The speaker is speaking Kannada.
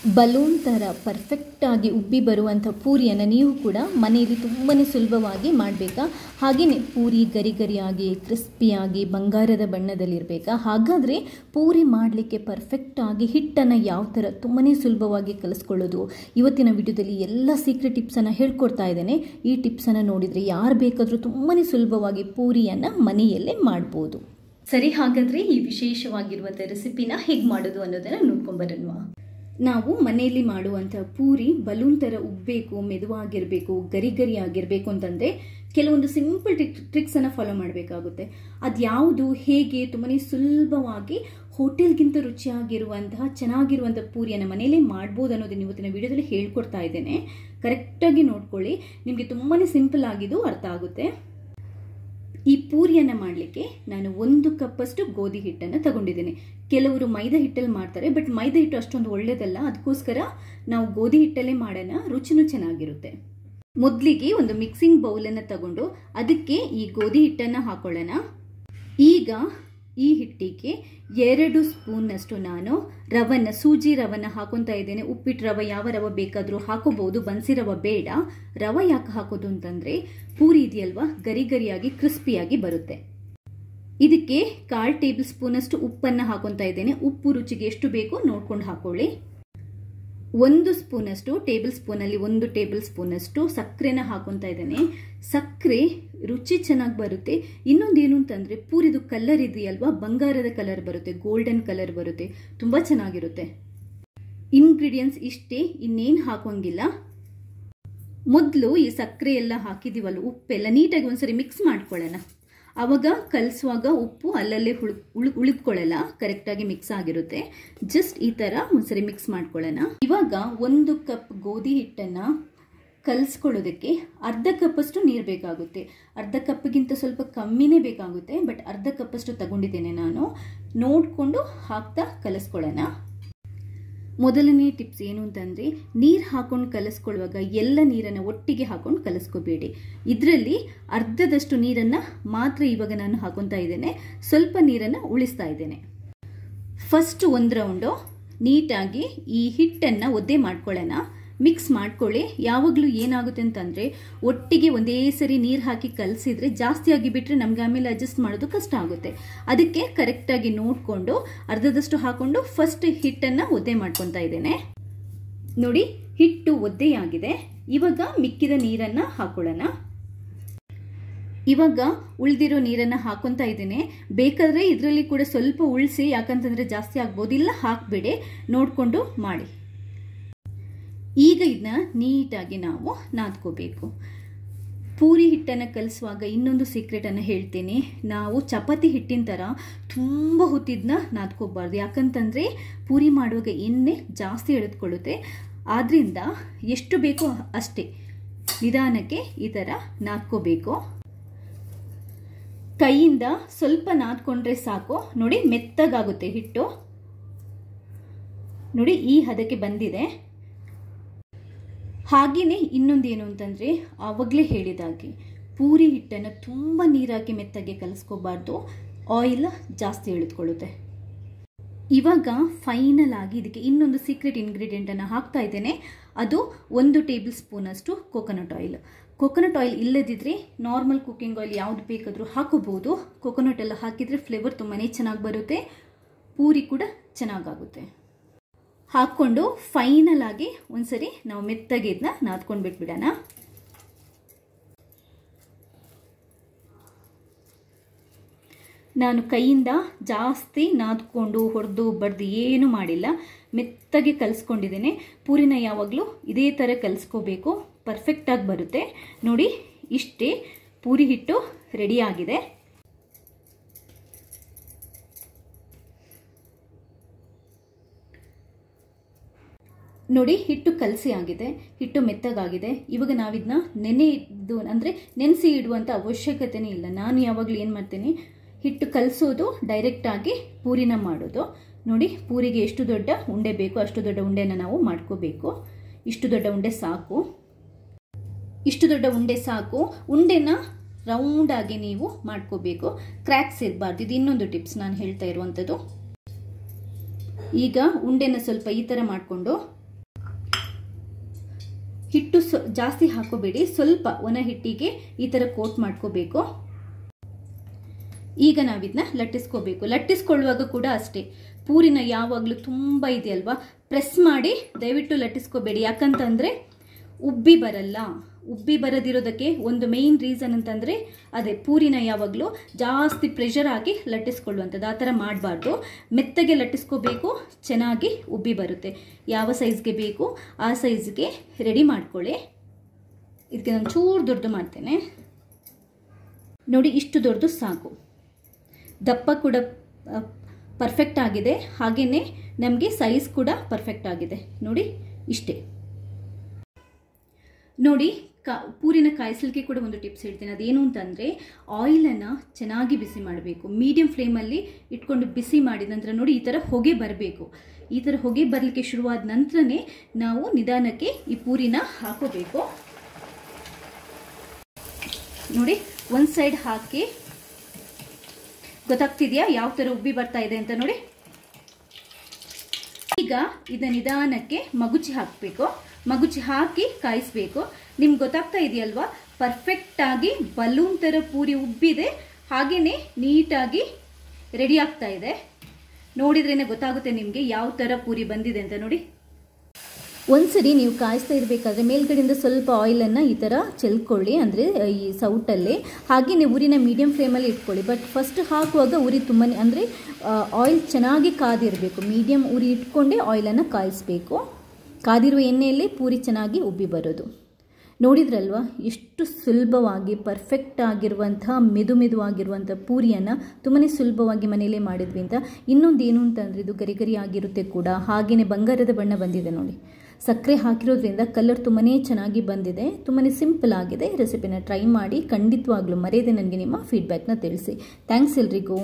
ಬಲೂನ್ ಥರ ಪರ್ಫೆಕ್ಟಾಗಿ ಉಬ್ಬಿ ಬರುವಂಥ ಪೂರಿಯನ್ನು ನೀವು ಕೂಡ ಮನೆಯಲ್ಲಿ ತುಂಬಾ ಸುಲಭವಾಗಿ ಮಾಡಬೇಕಾ? ಹಾಗೆಯೇ ಪೂರಿ ಗರಿ ಗರಿಯಾಗಿ ಕ್ರಿಸ್ಪಿಯಾಗಿ ಬಂಗಾರದ ಬಣ್ಣದಲ್ಲಿರಬೇಕಾ? ಹಾಗಾದರೆ ಪೂರಿ ಮಾಡಲಿಕ್ಕೆ ಪರ್ಫೆಕ್ಟಾಗಿ ಹಿಟ್ಟನ್ನು ಯಾವ ಥರ ತುಂಬಾ ಸುಲಭವಾಗಿ ಕಲಿಸ್ಕೊಳ್ಳೋದು, ಇವತ್ತಿನ ವಿಡಿಯೋದಲ್ಲಿ ಎಲ್ಲ ಸೀಕ್ರೆಟ್ ಟಿಪ್ಸನ್ನು ಹೇಳ್ಕೊಡ್ತಾ ಇದ್ದೇನೆ. ಈ ಟಿಪ್ಸನ್ನು ನೋಡಿದರೆ ಯಾರು ಬೇಕಾದರೂ ತುಂಬಾ ಸುಲಭವಾಗಿ ಪೂರಿಯನ್ನು ಮನೆಯಲ್ಲೇ ಮಾಡ್ಬೋದು. ಸರಿ, ಹಾಗಾದರೆ ಈ ವಿಶೇಷವಾಗಿರುವಂಥ ರೆಸಿಪಿನ ಹೇಗೆ ಮಾಡೋದು ಅನ್ನೋದನ್ನು ನೋಡ್ಕೊಂಬರೋಣ. ನಾವು ಮನೆಯಲ್ಲಿ ಮಾಡುವಂಥ ಪೂರಿ ಬಲೂನ್ ಥರ ಉಬ್ಬಬೇಕು, ಮೆದುವಾಗಿರಬೇಕು, ಗರಿ ಗರಿ ಆಗಿರಬೇಕು ಅಂತಂದರೆ ಕೆಲವೊಂದು ಸಿಂಪಲ್ ಟ್ರಿಕ್ಸನ್ನು ಫಾಲೋ ಮಾಡಬೇಕಾಗುತ್ತೆ. ಅದು ಯಾವುದು, ಹೇಗೆ ತುಂಬಾ ಸುಲಭವಾಗಿ ಹೋಟೆಲ್ಗಿಂತ ರುಚಿಯಾಗಿರುವಂತಹ ಚೆನ್ನಾಗಿರುವಂಥ ಪೂರಿಯನ್ನು ಮನೆಯಲ್ಲೇ ಮಾಡ್ಬೋದು ಅನ್ನೋದನ್ನು ಇವತ್ತಿನ ವಿಡಿಯೋದಲ್ಲಿ ಹೇಳ್ಕೊಡ್ತಾ ಇದ್ದೇನೆ. ಕರೆಕ್ಟಾಗಿ ನೋಡ್ಕೊಳ್ಳಿ, ನಿಮಗೆ ತುಂಬಾ ಸಿಂಪಲ್ ಆಗಿದ್ದು ಅರ್ಥ ಆಗುತ್ತೆ. ಈ ಪೂರಿಯನ್ನು ಮಾಡಲಿಕ್ಕೆ ನಾನು 1 ಕಪ್ಪಷ್ಟು ಗೋಧಿ ಹಿಟ್ಟನ್ನು ತಗೊಂಡಿದ್ದೇನೆ. ಕೆಲವರು ಮೈದಾ ಹಿಟ್ಟಲ್ಲಿ ಮಾಡ್ತಾರೆ, ಬಟ್ ಮೈದಾ ಹಿಟ್ಟು ಅಷ್ಟೊಂದು ಒಳ್ಳೆಯದಲ್ಲ. ಅದಕ್ಕೋಸ್ಕರ ನಾವು ಗೋಧಿ ಹಿಟ್ಟಲ್ಲೇ ಮಾಡೋಣ, ರುಚಿನೂ ಚೆನ್ನಾಗಿರುತ್ತೆ. ಮೊದಲಿಗೆ ಒಂದು ಮಿಕ್ಸಿಂಗ್ ಬೌಲನ್ನು ತಗೊಂಡು ಅದಕ್ಕೆ ಈ ಗೋಧಿ ಹಿಟ್ಟನ್ನು ಹಾಕೊಳ್ಳೋಣ. ಈಗ ಈ ಹಿಟ್ಟಿಗೆ 2 ಸ್ಪೂನ್ನಷ್ಟು ನಾನು ಸೂಜಿ ರವನ್ನು ಹಾಕೊತಾ ಇದ್ದೇನೆ. ಉಪ್ಪಿಟ್ಟು ರವೆ, ಯಾವ ರವೆ ಬೇಕಾದರೂ ಹಾಕೋಬಹುದು, ಬನ್ಸಿ ರವೆ ಬೇಡ. ರವೆ ಯಾಕೆ ಹಾಕೋದು ಅಂತಂದರೆ ಪೂರಿ ಇದೆಯಲ್ವಾ, ಗರಿ ಗರಿಯಾಗಿ ಕ್ರಿಸ್ಪಿಯಾಗಿ ಬರುತ್ತೆ. ಇದಕ್ಕೆ 1/4 ಟೇಬಲ್ ಸ್ಪೂನಷ್ಟು ಉಪ್ಪನ್ನು ಹಾಕೊತಾ ಇದ್ದೇನೆ. ಉಪ್ಪು ರುಚಿಗೆ ಎಷ್ಟು ಬೇಕೋ ನೋಡ್ಕೊಂಡು ಹಾಕೊಳ್ಳಿ. 1 ಸ್ಪೂನಷ್ಟು ಟೇಬಲ್ ಸ್ಪೂನಲ್ಲಿ 1 ಟೇಬಲ್ ಸ್ಪೂನಷ್ಟು ಸಕ್ಕರೆನ ಹಾಕೊತಾ ಇದ್ದೇನೆ. ಸಕ್ಕರೆ ರುಚಿ ಚೆನ್ನಾಗಿ ಬರುತ್ತೆ. ಇನ್ನೊಂದೇನು ಅಂತಂದರೆ ಪೂರಿದು ಕಲರ್ ಇದೆಯಲ್ವಾ, ಬಂಗಾರದ ಕಲರ್ ಬರುತ್ತೆ, ಗೋಲ್ಡನ್ ಕಲರ್ ಬರುತ್ತೆ, ತುಂಬ ಚೆನ್ನಾಗಿರುತ್ತೆ. ಇಂಗ್ರೀಡಿಯೆಂಟ್ಸ್ ಇಷ್ಟೇ, ಇನ್ನೇನು ಹಾಕೋಂಗಿಲ್ಲ. ಮೊದಲು ಈ ಸಕ್ಕರೆ ಎಲ್ಲ ಹಾಕಿದೀವಲ್ಲ, ಉಪ್ಪೆಲ್ಲ ನೀಟಾಗಿ ಒಂದ್ಸರಿ ಮಿಕ್ಸ್ ಮಾಡ್ಕೊಳ್ಳೋಣ. ಆವಾಗ ಕಲಿಸುವಾಗ ಉಪ್ಪು ಅಲ್ಲಲ್ಲೇ ಉಳಿದ್ಕೊಳ್ಳಲ್ಲ, ಕರೆಕ್ಟಾಗಿ ಮಿಕ್ಸ್ ಆಗಿರುತ್ತೆ. ಜಸ್ಟ್ ಈ ಥರ ಒಂದ್ಸರಿ ಮಿಕ್ಸ್ ಮಾಡ್ಕೊಳ್ಳೋಣ. ಇವಾಗ 1 ಕಪ್ ಗೋಧಿ ಹಿಟ್ಟನ್ನು ಕಲಿಸ್ಕೊಳ್ಳೋದಕ್ಕೆ ಅರ್ಧ ಕಪ್ಪಷ್ಟು ನೀರು ಬೇಕಾಗುತ್ತೆ. ಅರ್ಧ ಕಪ್ಗಿಂತ ಸ್ವಲ್ಪ ಕಮ್ಮಿನೇ ಬೇಕಾಗುತ್ತೆ, ಬಟ್ ಅರ್ಧ ಕಪ್ಪಷ್ಟು ತಗೊಂಡಿದ್ದೇನೆ ನಾನು. ನೋಡಿಕೊಂಡು ಹಾಕ್ತಾ ಕಲಿಸ್ಕೊಳ್ಳೋಣ. ಮೊದಲನೇ ಟಿಪ್ಸ್ ಏನು ಅಂತಂದರೆ, ನೀರು ಹಾಕೊಂಡು ಕಲಿಸ್ಕೊಳ್ಳುವಾಗ ಎಲ್ಲ ನೀರನ್ನು ಒಟ್ಟಿಗೆ ಹಾಕೊಂಡು ಕಲಿಸ್ಕೋಬೇಡಿ. ಇದರಲ್ಲಿ ಅರ್ಧದಷ್ಟು ನೀರನ್ನು ಮಾತ್ರ ಇವಾಗ ನಾನು ಹಾಕೊತಾ ಇದ್ದೇನೆ, ಸ್ವಲ್ಪ ನೀರನ್ನು ಉಳಿಸ್ತಾ ಇದ್ದೇನೆ. ಫಸ್ಟ್ 1 ರೌಂಡು ನೀಟಾಗಿ ಈ ಹಿಟ್ಟನ್ನು ಒದ್ದೆ ಮಾಡ್ಕೊಳ್ಳೋಣ. ಮಿಕ್ಸ್ ಮಾಡ್ಕೊಳ್ಳಿ. ಯಾವಾಗಲೂ ಏನಾಗುತ್ತೆ ಅಂತಂದರೆ ಒಟ್ಟಿಗೆ ಒಂದೇ ಸರಿ ನೀರು ಹಾಕಿ ಕಲಸಿದ್ರೆ ಜಾಸ್ತಿ ಆಗಿಬಿಟ್ರೆ ನಮ್ಗೆ ಆಮೇಲೆ ಅಡ್ಜಸ್ಟ್ ಮಾಡೋದು ಕಷ್ಟ ಆಗುತ್ತೆ. ಅದಕ್ಕೆ ಕರೆಕ್ಟಾಗಿ ನೋಡಿಕೊಂಡು ಅರ್ಧದಷ್ಟು ಹಾಕೊಂಡು ಫಸ್ಟ್ ಹಿಟ್ಟನ್ನು ಒದ್ದೆ ಮಾಡ್ಕೊತಾ ಇದ್ದೇನೆ. ನೋಡಿ, ಹಿಟ್ಟು ಒದ್ದೆಯಾಗಿದೆ. ಇವಾಗ ಮಿಕ್ಕಿದ ನೀರನ್ನು ಹಾಕೊಳ್ಳೋಣ. ಇವಾಗ ಉಳಿದಿರೋ ನೀರನ್ನು ಹಾಕೊತಾ ಇದ್ದೇನೆ. ಬೇಕಾದರೆ ಇದರಲ್ಲಿ ಕೂಡ ಸ್ವಲ್ಪ ಉಳಿಸಿ, ಯಾಕಂತಂದರೆ ಜಾಸ್ತಿ ಆಗ್ಬೋದು. ಇಲ್ಲ ಹಾಕಬೇಡಿ, ನೋಡಿಕೊಂಡು ಮಾಡಿ. ಈಗ ಇದನ್ನ ನೀಟಾಗಿ ನಾವು ನಾದ್ಕೋಬೇಕು. ಪೂರಿ ಹಿಟ್ಟನ್ನು ಕಲಿಸುವಾಗ ಇನ್ನೊಂದು ಸೀಕ್ರೆಟನ್ನು ಹೇಳ್ತೀನಿ. ನಾವು ಚಪಾತಿ ಹಿಟ್ಟಿನ ಥರ ತುಂಬ ಹೊತ್ತಿದ್ದನ್ನ ನಾದ್ಕೋಬಾರ್ದು, ಯಾಕಂತಂದರೆ ಪೂರಿ ಮಾಡುವಾಗ ಎಣ್ಣೆ ಜಾಸ್ತಿ ಎಳೆದುಕೊಳ್ಳುತ್ತೆ. ಆದ್ದರಿಂದ ಎಷ್ಟು ಬೇಕೋ ಅಷ್ಟೇ ನಿಧಾನಕ್ಕೆ ಈ ಥರ ನಾದ್ಕೋಬೇಕು. ಕೈಯಿಂದ ಸ್ವಲ್ಪ ನಾದ್ಕೊಂಡ್ರೆ ಸಾಕು. ನೋಡಿ, ಮೆತ್ತಗಾಗುತ್ತೆ ಹಿಟ್ಟು. ನೋಡಿ, ಈ ಹದಕ್ಕೆ ಬಂದಿದೆ. ಹಾಗೆಯೇ ಇನ್ನೊಂದೇನು ಅಂತಂದರೆ, ಆವಾಗಲೇ ಹೇಳಿದಾಗೆ ಪೂರಿ ಹಿಟ್ಟನ್ನು ತುಂಬ ನೀರಾಕಿ ಮೆತ್ತಗೆ ಕಲಿಸ್ಕೋಬಾರ್ದು, ಆಯಿಲ್ ಜಾಸ್ತಿ ಎಳೆದುಕೊಳ್ಳುತ್ತೆ. ಇವಾಗ ಫೈನಲ್ ಆಗಿ ಇದಕ್ಕೆ ಇನ್ನೊಂದು ಸೀಕ್ರೆಟ್ ಇಂಗ್ರೀಡಿಯೆಂಟನ್ನು ಹಾಕ್ತಾ ಇದ್ದೇನೆ. ಅದು 1 ಟೇಬಲ್ ಸ್ಪೂನಷ್ಟು ಕೋಕೋನಟ್ ಆಯಿಲ್. ಕೋಕೋನಟ್ ಆಯಿಲ್ ಇಲ್ಲದಿದ್ದರೆ ನಾರ್ಮಲ್ ಕುಕ್ಕಿಂಗ್ ಆಯಿಲ್ ಯಾವುದು ಬೇಕಾದರೂ ಹಾಕೋಬಹುದು. ಕೋಕೋನಟ್ ಎಲ್ಲ ಹಾಕಿದರೆ ಫ್ಲೇವರ್ ತುಂಬಾ ಚೆನ್ನಾಗಿ ಬರುತ್ತೆ, ಪೂರಿ ಕೂಡ ಚೆನ್ನಾಗಾಗುತ್ತೆ. ಹಾಕ್ಕೊಂಡು ಫೈನಲ್ ಆಗಿ ಒಂದ್ಸರಿ ನಾವು ಮೆತ್ತಗೆ ಇದನ್ನ ನಾದ್ಕೊಂಡು ಬಿಟ್ಬಿಡೋಣ. ನಾನು ಕೈಯಿಂದ ಜಾಸ್ತಿ ನಾದ್ಕೊಂಡು ಹೊಡೆದು ಬಡ್ದು ಏನೂ ಮಾಡಿಲ್ಲ, ಮೆತ್ತಗೆ ಕಲಿಸ್ಕೊಂಡಿದ್ದೇನೆ. ಪೂರಿನ ಯಾವಾಗಲೂ ಇದೇ ಥರ ಕಲಿಸ್ಕೋಬೇಕು, ಪರ್ಫೆಕ್ಟಾಗಿ ಬರುತ್ತೆ. ನೋಡಿ, ಇಷ್ಟೇ ಪೂರಿ ಹಿಟ್ಟು ರೆಡಿಯಾಗಿದೆ. ನೋಡಿ, ಹಿಟ್ಟು ಕಲಸಿ ಆಗಿದೆ, ಹಿಟ್ಟು ಮೆತ್ತಗಾಗಿದೆ. ಇವಾಗ ನಾವಿದನ್ನ ನೆನೆಸಿ ಇಡುವಂಥ ಅವಶ್ಯಕತೆನೇ ಇಲ್ಲ. ನಾನು ಯಾವಾಗಲೂ ಏನು ಮಾಡ್ತೀನಿ, ಹಿಟ್ಟು ಕಲಸೋದು, ಡೈರೆಕ್ಟಾಗಿ ಪೂರಿನ ಮಾಡೋದು. ನೋಡಿ, ಪೂರಿಗೆ ಎಷ್ಟು ದೊಡ್ಡ ಉಂಡೆ ಬೇಕೋ ಅಷ್ಟು ದೊಡ್ಡ ಉಂಡೆನ ನಾವು ಮಾಡ್ಕೋಬೇಕು. ಇಷ್ಟು ದೊಡ್ಡ ಉಂಡೆ ಸಾಕು, ಇಷ್ಟು ದೊಡ್ಡ ಉಂಡೆ ಸಾಕು. ಉಂಡೆನ ರೌಂಡಾಗಿ ನೀವು ಮಾಡ್ಕೋಬೇಕು, ಕ್ರ್ಯಾಕ್ಸ್ ಇರಬಾರ್ದು. ಇದು ಇನ್ನೊಂದು ಟಿಪ್ಸ್ ನಾನು ಹೇಳ್ತಾ ಇರುವಂಥದ್ದು. ಈಗ ಉಂಡೆನ ಸ್ವಲ್ಪ ಈ ಥರ ಮಾಡಿಕೊಂಡು ಹಿಟ್ಟು ಜಾಸ್ತಿ ಹಾಕೋಬೇಡಿ, ಸ್ವಲ್ಪ ಒಣ ಹಿಟ್ಟಿಗೆ ಈ ಥರ ಕೋಟ್ ಮಾಡ್ಕೋಬೇಕು. ಈಗ ನಾವಿದನ್ನ ಲಟ್ಟಿಸ್ಕೋಬೇಕು. ಲಟ್ಟಿಸ್ಕೊಳ್ಳುವಾಗ ಕೂಡ ಅಷ್ಟೇ, ಪೂರಿನ ಯಾವಾಗಲೂ ತುಂಬ ಇದೆಯಲ್ವಾ, ಪ್ರೆಸ್ ಮಾಡಿ ದಯವಿಟ್ಟು ಲಟ್ಟಿಸ್ಕೋಬೇಡಿ. ಯಾಕಂತಂದರೆ ಉಬ್ಬಿ ಬರಲ್ಲ. ಉಬ್ಬಿ ಬರದಿರೋದಕ್ಕೆ ಒಂದು ಮೇಯ್ನ್ ರೀಸನ್ ಅಂತಂದರೆ ಅದೇ ಪೂರಿನ ಯಾವಾಗಲೂ ಜಾಸ್ತಿ ಪ್ರೆಷರ್ ಹಾಕಿ ಲಟ್ಟಿಸ್ಕೊಳ್ಳುವಂಥದ್ದು. ಆ ಥರ ಮಾಡಬಾರ್ದು. ಮೆತ್ತಗೆ ಲಟ್ಟಿಸ್ಕೋಬೇಕು, ಚೆನ್ನಾಗಿ ಉಬ್ಬಿ ಬರುತ್ತೆ. ಯಾವ ಸೈಜ್ಗೆ ಬೇಕು ಆ ಸೈಜ್ಗೆ ರೆಡಿ ಮಾಡ್ಕೊಳ್ಳಿ. ಇದಕ್ಕೆ ನಾನು ಚೂರು ದೊಡ್ಡದು ಮಾಡ್ತೇನೆ ನೋಡಿ. ಇಷ್ಟು ದೊಡ್ಡದು ಸಾಕು. ದಪ್ಪ ಕೂಡ ಪರ್ಫೆಕ್ಟ್ ಆಗಿದೆ, ಹಾಗೆಯೇ ನಮಗೆ ಸೈಜ್ ಕೂಡ ಪರ್ಫೆಕ್ಟ್ ಆಗಿದೆ ನೋಡಿ. ಇಷ್ಟೇ ನೋಡಿ. ಪೂರಿನ ಕಾಯಿಸಲಿಕ್ಕೆ ಕೂಡ ಒಂದು ಟಿಪ್ಸ್ ಹೇಳ್ತೀನಿ. ಅದೇನು ಅಂತಂದರೆ ಆಯಿಲನ್ನು ಚೆನ್ನಾಗಿ ಬಿಸಿ ಮಾಡಬೇಕು. ಮೀಡಿಯಂ ಫ್ಲೇಮಲ್ಲಿ ಇಟ್ಕೊಂಡು ಬಿಸಿ ಮಾಡಿದ ನಂತರ ನೋಡಿ ಈ ಥರ ಹೊಗೆ ಬರಬೇಕು. ಈ ಥರ ಹೊಗೆ ಬರಲಿಕ್ಕೆ ಶುರುವಾದ ನಂತರನೇ ನಾವು ನಿಧಾನಕ್ಕೆ ಈ ಪೂರಿನ ಹಾಕೋಬೇಕು ನೋಡಿ. ಒಂದು ಸೈಡ್ ಹಾಕಿ, ಗೊತ್ತಾಗ್ತಿದೆಯಾ ಯಾವ ಥರ ಉಬ್ಬಿ ಬರ್ತಾ ಇದೆ ಅಂತ ನೋಡಿ. ಈಗ ಇದನ್ನ ನಿಧಾನಕ್ಕೆ ಮಗುಚಿ ಹಾಕಬೇಕು. ಮಗುಚಿ ಹಾಕಿ ಕಾಯಿಸಬೇಕು. ನಿಮ್ಗೆ ಗೊತ್ತಾಗ್ತಾ ಇದೆಯಲ್ವಾ, ಪರ್ಫೆಕ್ಟಾಗಿ ಬಲೂನ್ ಥರ ಪೂರಿ ಉಬ್ಬಿದೆ, ಹಾಗೆಯೇ ನೀಟಾಗಿ ರೆಡಿ ಆಗ್ತಾ ಇದೆ. ನೋಡಿದ್ರೇ ಗೊತ್ತಾಗುತ್ತೆ ನಿಮಗೆ ಯಾವ ಥರ ಪೂರಿ ಬಂದಿದೆ ಅಂತ ನೋಡಿ. ಒಂದ್ಸರಿ ನೀವು ಕಾಯಿಸ್ತಾ ಇರಬೇಕಾದ್ರೆ ಮೇಲ್ಗಡೆಯಿಂದ ಸ್ವಲ್ಪ ಆಯಿಲನ್ನು ಈ ಥರ ಚೆಲ್ಕೊಳ್ಳಿ, ಅಂದರೆ ಈ ಸೌಟಲ್ಲಿ. ಹಾಗೆಯೇ ಉರಿನ ಮೀಡಿಯಂ ಫ್ಲೇಮಲ್ಲಿ ಇಟ್ಕೊಳ್ಳಿ. ಬಟ್ ಫಸ್ಟ್ ಹಾಕುವಾಗ ಉರಿ ತುಂಬಾ ಅಂದರೆ ಆಯಿಲ್ ಚೆನ್ನಾಗಿ ಕಾದಿರಬೇಕು. ಮೀಡಿಯಂ ಉರಿ ಇಟ್ಕೊಂಡೇ ಆಯಿಲನ್ನು ಕಾಯಿಸಬೇಕು. ಕಾದಿರುವ ಎಣ್ಣೆಯಲ್ಲಿ ಪೂರಿ ಚೆನ್ನಾಗಿ ಉಬ್ಬಿ ಬರೋದು. ನೋಡಿದ್ರಲ್ವ ಎಷ್ಟು ಸುಲಭವಾಗಿ ಪರ್ಫೆಕ್ಟ್ ಆಗಿರುವಂಥ ಮೆದುವಾಗಿರುವಂಥ ಪೂರಿಯನ್ನು ತುಂಬಾ ಸುಲಭವಾಗಿ ಮನೆಯಲ್ಲೇ ಮಾಡಿದ್ವಿ ಅಂತ. ಇನ್ನೊಂದು ಏನು ಅಂತಂದರೆ ಇದು ಗರಿ ಗರಿ ಆಗಿರುತ್ತೆ ಕೂಡ, ಹಾಗೆಯೇ ಬಂಗಾರದ ಬಣ್ಣ ಬಂದಿದೆ ನೋಡಿ. ಸಕ್ಕರೆ ಹಾಕಿರೋದ್ರಿಂದ ಕಲರ್ ತುಂಬಾ ಚೆನ್ನಾಗಿ ಬಂದಿದೆ. ತುಂಬಾ ಸಿಂಪಲ್ ಆಗಿದೆ. ರೆಸಿಪಿನ ಟ್ರೈ ಮಾಡಿ, ಖಂಡಿತವಾಗ್ಲೂ ಮರೆಯದೆ ನನಗೆ ನಿಮ್ಮ ಫೀಡ್ಬ್ಯಾಕ್ನ ತಿಳಿಸಿ. ಥ್ಯಾಂಕ್ಸ್ ಎಲ್ರಿಗೂ.